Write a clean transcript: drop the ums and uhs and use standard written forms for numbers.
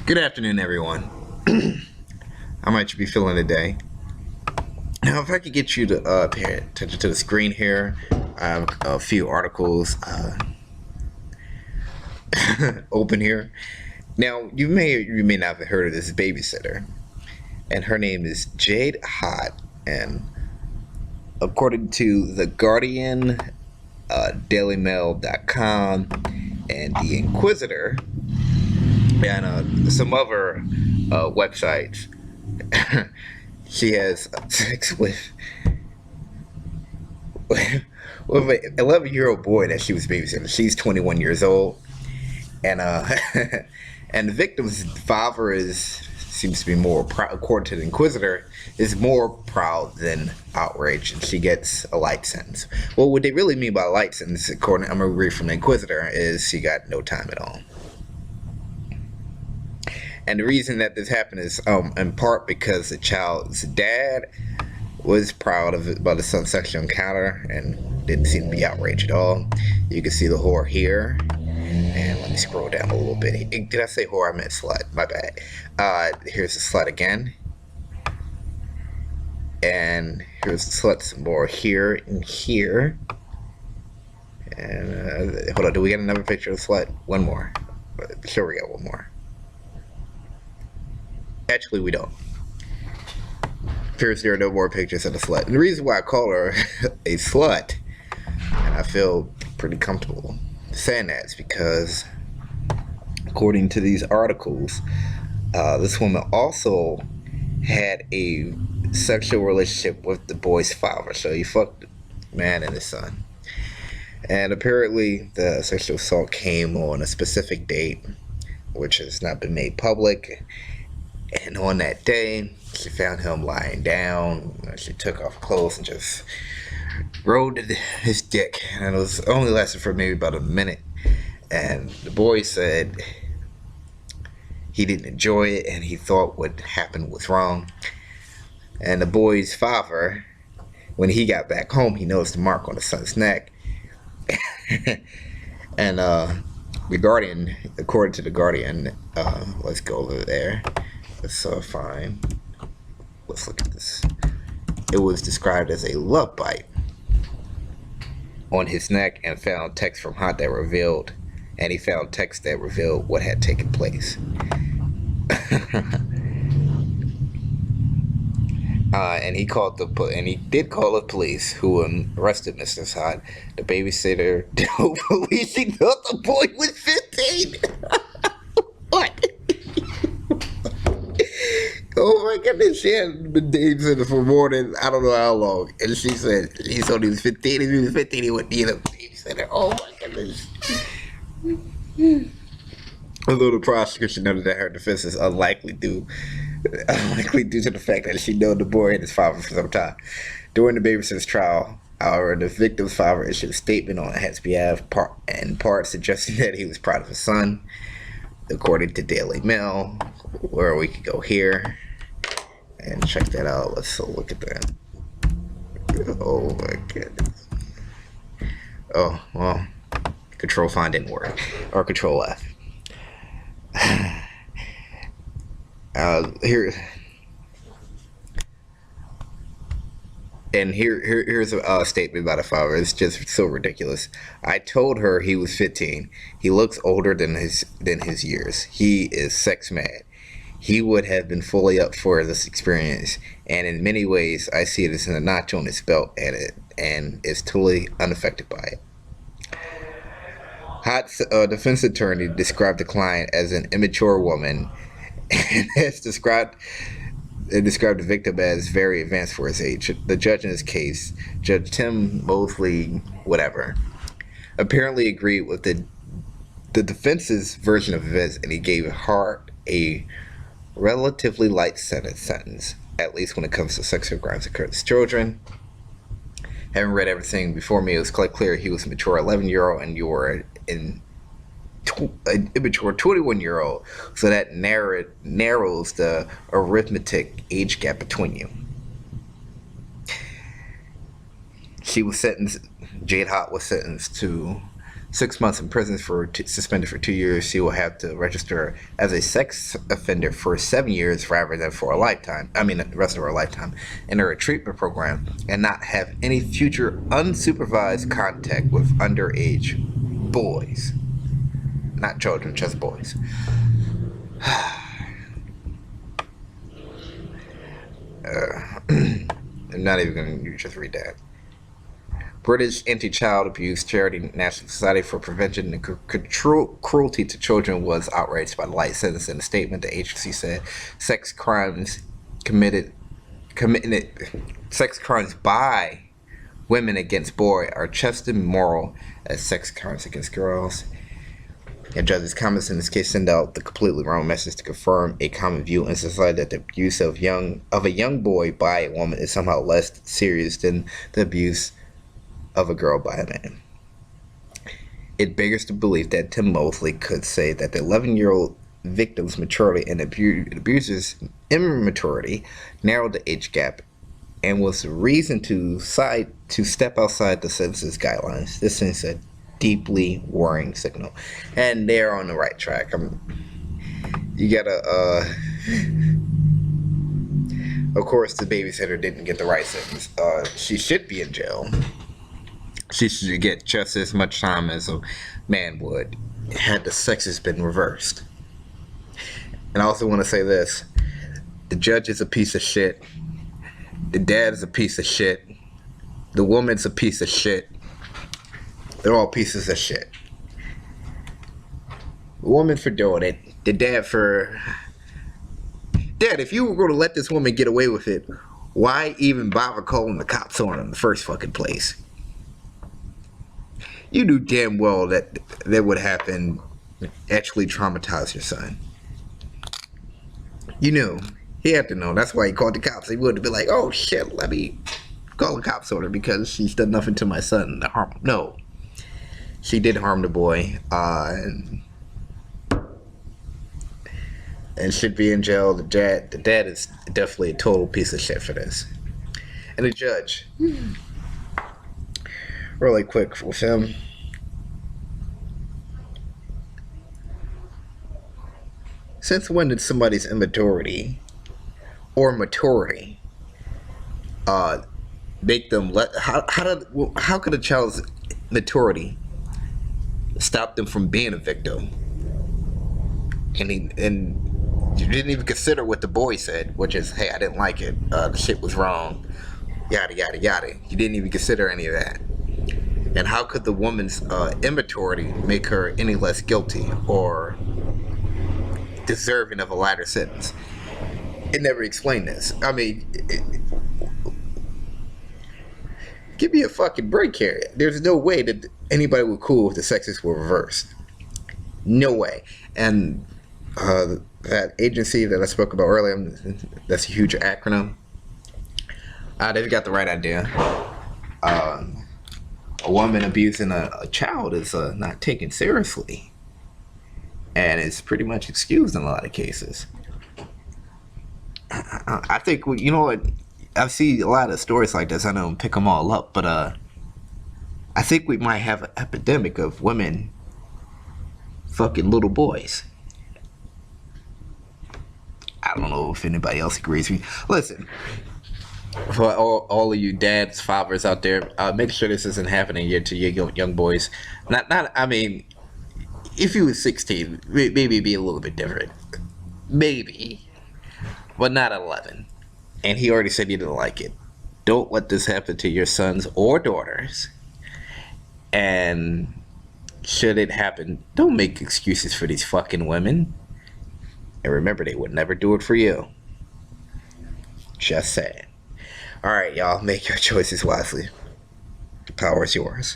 Good afternoon, everyone. How might you be feeling today? Now, if I could get you to pay attention to the screen here, I have a few articles open here. Now, you may not have heard of this babysitter, and her name is Jade Hot, and according to the Guardian, DailyMail.com, and the Inquisitor, and some other websites. She has sex with an 11-year-old boy that she was babysitting. She's 21 years old, and and the victim's father seems to be more proud, according to the Inquisitor, is more proud than outraged, and she gets a light sentence. Well, what they really mean by light sentence, according I'm gonna read from the Inquisitor, is she got no time at all. And the reason that this happened is in part because the child's dad was proud about his son's sexual encounter and didn't seem to be outraged at all. You can see the whore here. And let me scroll down a little bit. Did I say whore? I meant slut. My bad. Here's the slut again. And here's the slut some more here and here. And hold on, do we get another picture of the slut? One more. Sure, we got one more. Actually, we don't. Appears there are no more pictures of the slut. And the reason why I call her a slut, and I feel pretty comfortable saying that, is because, according to these articles, this woman also had a sexual relationship with the boy's father. So he fucked the man and his son. And apparently, the sexual assault came on a specific date, which has not been made public. And on that day, she found him lying down. She took off clothes and just rode his dick. And it was only lasted for maybe about a minute. And the boy said he didn't enjoy it and he thought what happened was wrong. And the boy's father, when he got back home, he noticed a mark on his son's neck. And the Guardian, according to the Guardian, let's go over there. Let's fine. Let's look at this. It was described as a love bite on his neck, and found texts from Hot that revealed, and he found texts that revealed what had taken place. And he did call the police, who arrested Mr. Hot. The babysitter told police he thought the boy was 15. What? Oh my goodness, she had been dating for more than I don't know how long. And she said he thought he was 15. If he was 15, he wouldn't need a babysitter. Oh my goodness. Although the prosecution noted that her defense is unlikely due to the fact that she known the boy and his father for some time. During the babysitter's trial, however, the victim's father issued a statement on his behalf, in part suggesting that he was proud of his son. According to Daily Mail, where we could go here and check that out. Let's look at that. Oh my goodness. Oh, well, Control Find didn't work. Or Control F. Here. And here's a statement by the father. It's just so ridiculous. I told her he was 15. He looks older than his years. He is sex mad. He would have been fully up for this experience, and in many ways, I see it as a notch on his belt and is totally unaffected by it. Hot's defense attorney described the client as an immature woman, and has described the victim as very advanced for his age. The judge in this case, Judge Tim Mosley, whatever, apparently agreed with the defense's version of events, and he gave Hart a relatively light sentence, at least when it comes to sexual crimes occurred to children. Having read everything before me, it was quite clear he was a mature 11-year-old and you were an immature 21-year-old, so that narrows the arithmetic age gap between you. Jade Hot was sentenced to 6 months in prison for suspended for 2 years. She will have to register as a sex offender for 7 years rather than for a lifetime. I mean, the rest of her lifetime. Enter a treatment program and not have any future unsupervised contact with underage boys. Not children, just boys. I'm not even going to just read that. British Anti-Child Abuse Charity National Society for Prevention and Cruelty to Children was outraged by the light sentence. In a statement, the agency said sex crimes sex crimes by women against boys are just as immoral as sex crimes against girls. And judges' comments in this case send out the completely wrong message to confirm a common view in society that the abuse of a young boy by a woman is somehow less serious than the abuse of a girl by a man. It beggars to believe that Tim Mosley could say that the 11-year-old victim's maturity and abuser's immaturity narrowed the age gap and was the reason to step outside the census guidelines. This is a deeply worrying signal, and they're on the right track. You gotta of course the babysitter didn't get the right sentence. She should be in jail. She should get just as much time as a man would had the sexes been reversed. And I also want to say this: the judge is a piece of shit, the dad is a piece of shit, the woman's a piece of shit. They're all pieces of shit. The woman for doing it, the dad for... Dad, if you were going to let this woman get away with it, why even bother calling the cops on her in the first fucking place? You knew damn well that would happen, actually traumatize your son. You knew. He had to know. That's why he called the cops. He wouldn't be like, oh shit, let me call the cops on her because she's done nothing to my son to harm him. No. She did harm the boy, and should be in jail. The dad is definitely a total piece of shit for this. And the judge, really quick with him. Since when did somebody's immaturity or maturity make them how could a child's maturity stop them from being a victim? And you didn't even consider what the boy said, which is, hey, I didn't like it, the shit was wrong, yada yada yada. You didn't even consider any of that. And how could the woman's immaturity make her any less guilty or deserving of a lighter sentence? It never explained this. I mean, give me a fucking break here. There's no way that anybody would cool if the sexes were reversed. No way. And that agency that I spoke about earlier, that's a huge acronym. They've got the right idea. A woman abusing a child is not taken seriously, and it's pretty much excused in a lot of cases. I think, you know what, I see a lot of stories like this. I don't pick them all up, but I think we might have an epidemic of women fucking little boys. I don't know if anybody else agrees with me. Listen, for all of you dads, fathers out there, make sure this isn't happening yet to your young boys. I mean, if you was 16, maybe it'd be a little bit different. Maybe. But not 11. And he already said he didn't like it. Don't let this happen to your sons or daughters. And should it happen, don't make excuses for these fucking women. And remember, they would never do it for you. Just saying. Alright, y'all, make your choices wisely. The power is yours.